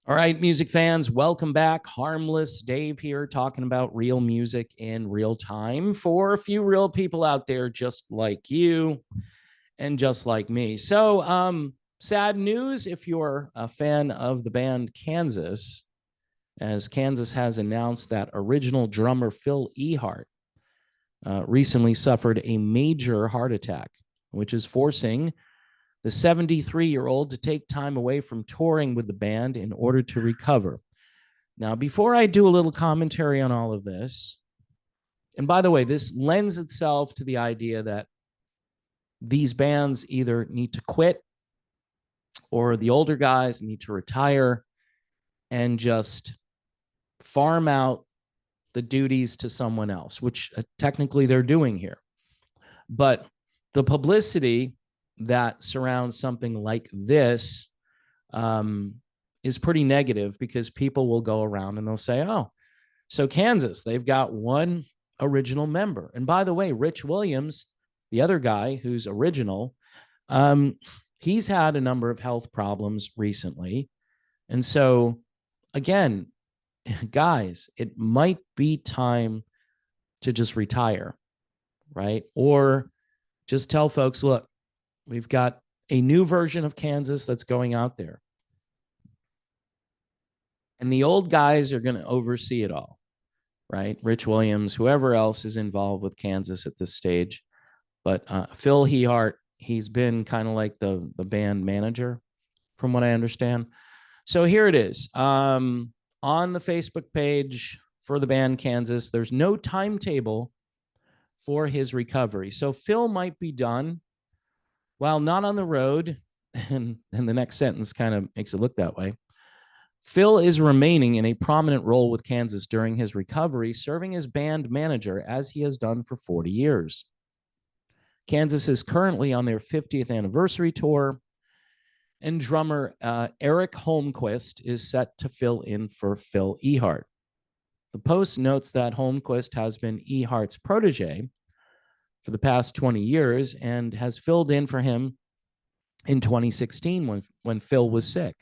All right, music fans, welcome back. Harmless Dave here talking about real music. Dave here talking about real music in real time for a few real people out there just like you and just like me. Sad news if you're a fan of the band Kansas, as Kansas has announced that original drummer Phil Ehart recently suffered a major heart attack, which is forcing the 73-year-old to take time away from touring with the band in order to recover. Now, before I do a little commentary on all of this, and by the way, this lends itself to the idea that these bands either need to quit or the older guys need to retire and just farm out the duties to someone else, which technically they're doing here. But the publicity that surrounds something like this is pretty negative because people will go around and they'll say, oh, so Kansas, they've got one original member. And by the way, Rich Williams, the other guy who's original, he's had a number of health problems recently. And so, again, guys, it might be time to just retire, right? Or just tell folks, look, we've got a new version of Kansas that's going out there. And the old guys are going to oversee it all, right? Rich Williams, whoever else is involved with Kansas at this stage. But Phil Ehart, he's been kind of like the band manager, from what I understand. So here it is. On the Facebook page for the band Kansas, there's no timetable for his recovery. So Phil might be done while not on the road. And the next sentence kind of makes it look that way. Phil is remaining in a prominent role with Kansas during his recovery, serving as band manager as he has done for 40 years. Kansas is currently on their 50th anniversary tour, and drummer Eric Holmquist is set to fill in for Phil Ehart. The Post notes that Holmquist has been Ehart's protege for the past 20 years and has filled in for him in 2016 when Phil was sick.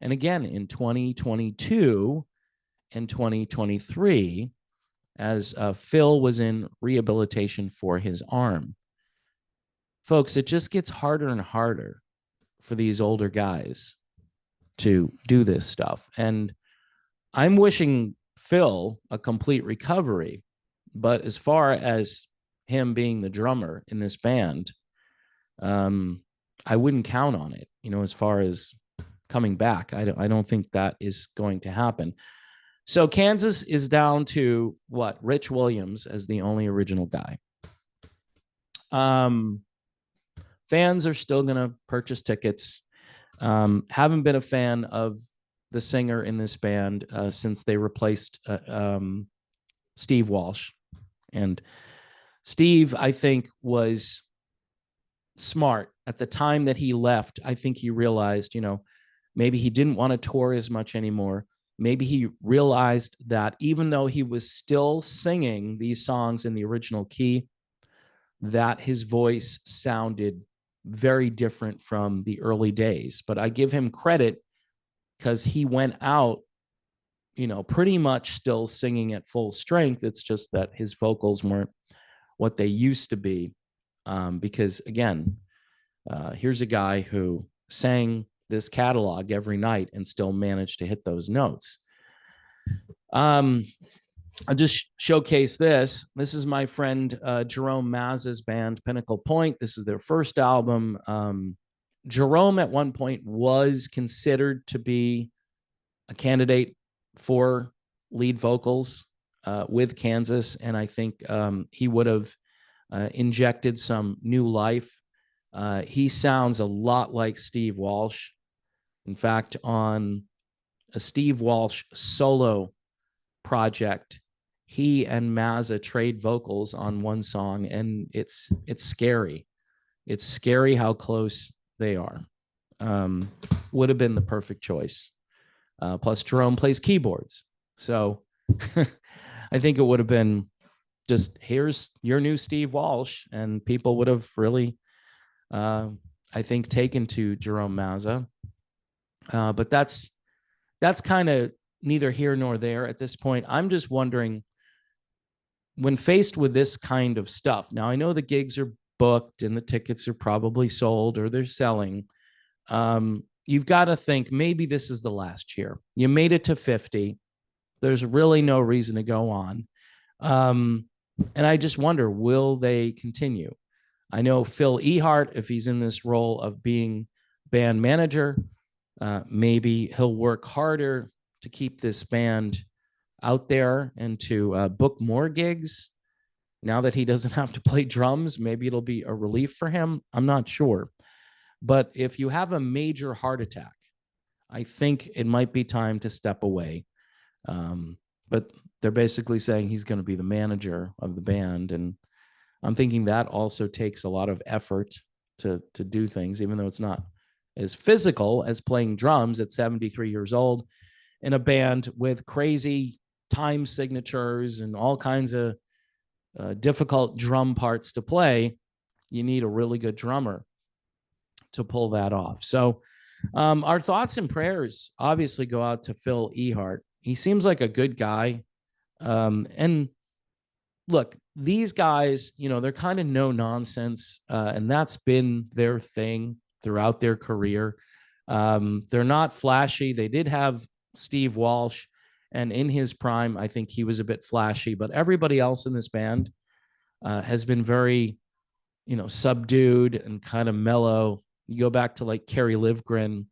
And again, in 2022 and 2023, as Phil was in rehabilitation for his arm. Folks, it just gets harder and harder for these older guys to do this stuff. And I'm wishing Phil a complete recovery. But as far as him being the drummer in this band, I wouldn't count on it, as far as coming back. I don't think that is going to happen. So Kansas is down to what? Rich Williams as the only original guy. Fans are still going to purchase tickets. Haven't been a fan of the singer in this band since they replaced Steve Walsh. And Steve, I think, was smart at the time that he left. I think he realized, maybe he didn't want to tour as much anymore. Maybe he realized that even though he was still singing these songs in the original key, that his voice sounded very different from the early days. But I give him credit because he went out, pretty much still singing at full strength. It's just that his vocals weren't what they used to be. Because again, here's a guy who sang this catalog every night and still managed to hit those notes. I'll just showcase this. This is my friend Jerome Mazza's band, Pinnacle Point. This is their first album. Jerome at one point was considered to be a candidate for lead vocals with Kansas, and I think he would have injected some new life. He sounds a lot like Steve Walsh. In fact, on a Steve Walsh solo project, he and Mazza trade vocals on one song, and it's scary. It's scary how close they are. Would have been the perfect choice. Plus, Jerome plays keyboards. So I think it would have been just, here's your new Steve Walsh, and people would have really, I think, taken to Jerome Mazza. But that's that's kind of neither here nor there at this point. I'm just wondering, when faced with this kind of stuff, now I know the gigs are booked and the tickets are probably sold or they're selling. You've got to think maybe this is the last year. You made it to 50. There's really no reason to go on. And I just wonder, will they continue? I know Phil Ehart, if he's in this role of being band manager, maybe he'll work harder to keep this band out there and to book more gigs. Now that he doesn't have to play drums, maybe it'll be a relief for him. I'm not sure. But if you have a major heart attack, I think it might be time to step away. But they're basically saying he's going to be the manager of the band. And I'm thinking that also takes a lot of effort to do things, even though it's not as physical as playing drums at 73 years old in a band with crazy time signatures and all kinds of difficult drum parts to play. You need a really good drummer to pull that off. So our thoughts and prayers obviously go out to Phil Ehart. He seems like a good guy. And look, these guys, they're kind of no nonsense. And that's been their thing throughout their career. They're not flashy. They did have Steve Walsh, and in his prime, I think he was a bit flashy, but everybody else in this band has been very, subdued and kind of mellow. You go back to like Kerry Livgren,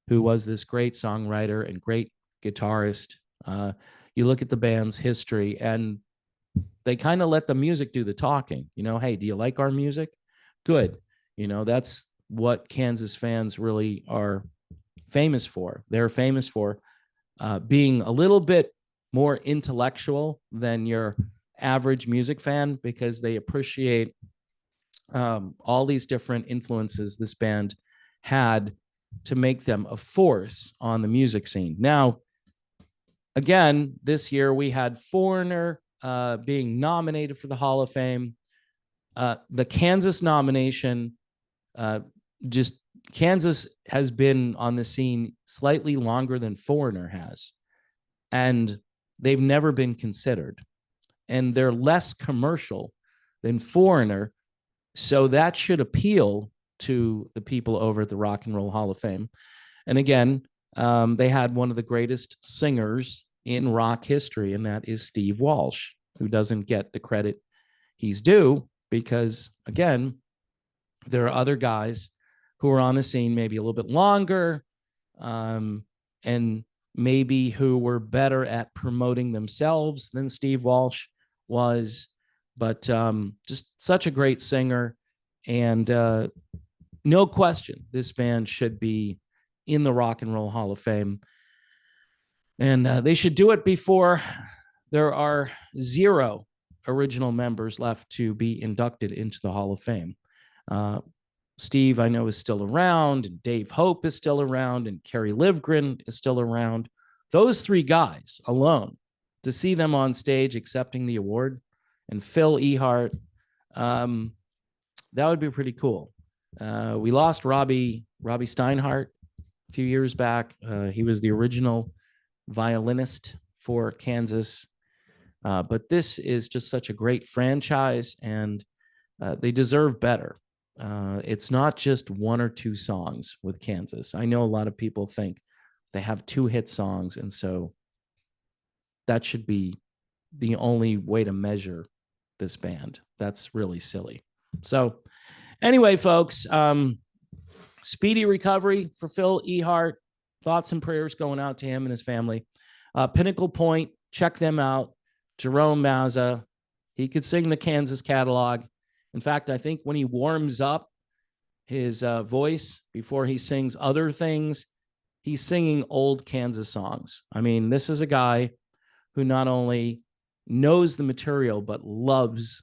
who was this great songwriter and great guitarist. You look at the band's history and they kind of let the music do the talking. Hey, do you like our music? Good. That's what Kansas fans really are famous for. They're famous for being a little bit more intellectual than your average music fan, because they appreciate all these different influences this band had to make them a force on the music scene. Now, again, this year we had Foreigner being nominated for the Hall of Fame. The Kansas nomination, Kansas has been on the scene slightly longer than Foreigner has, and they've never been considered. And they're less commercial than Foreigner, so that should appeal to the people over at the Rock and Roll Hall of Fame. And again, they had one of the greatest singers in rock history, and that is Steve Walsh, who doesn't get the credit he's due because, again, there are other guys who are on the scene maybe a little bit longer, and maybe who were better at promoting themselves than Steve Walsh was. But just such a great singer. And no question, this band should be in the Rock and Roll Hall of Fame. And they should do it before there are 0 original members left to be inducted into the Hall of Fame. Steve, I know, is still around, and Dave Hope is still around, and Kerry Livgren is still around. Those 3 guys alone, to see them on stage accepting the award, and Phil Ehart, that would be pretty cool. We lost Robbie Steinhardt a few years back. He was the original violinist for Kansas. But this is just such a great franchise, and they deserve better. It's not just 1 or 2 songs with Kansas. I know a lot of people think they have 2 hit songs, and so that should be the only way to measure this band. That's really silly. So anyway, folks, speedy recovery for Phil Ehart. Thoughts and prayers going out to him and his family. Pinnacle Point, check them out. Jerome Mazza, he could sing the Kansas catalog. In fact, I think when he warms up his voice before he sings other things, he's singing old Kansas songs. I mean, this is a guy who not only knows the material, but loves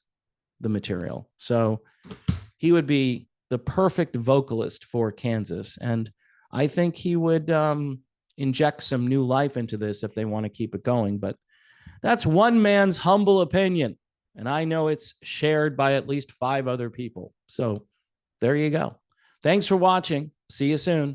the material. So he would be the perfect vocalist for Kansas. And I think he would inject some new life into this if they want to keep it going. But that's one man's humble opinion. And I know it's shared by at least 5 other people. So there you go. Thanks for watching. See you soon.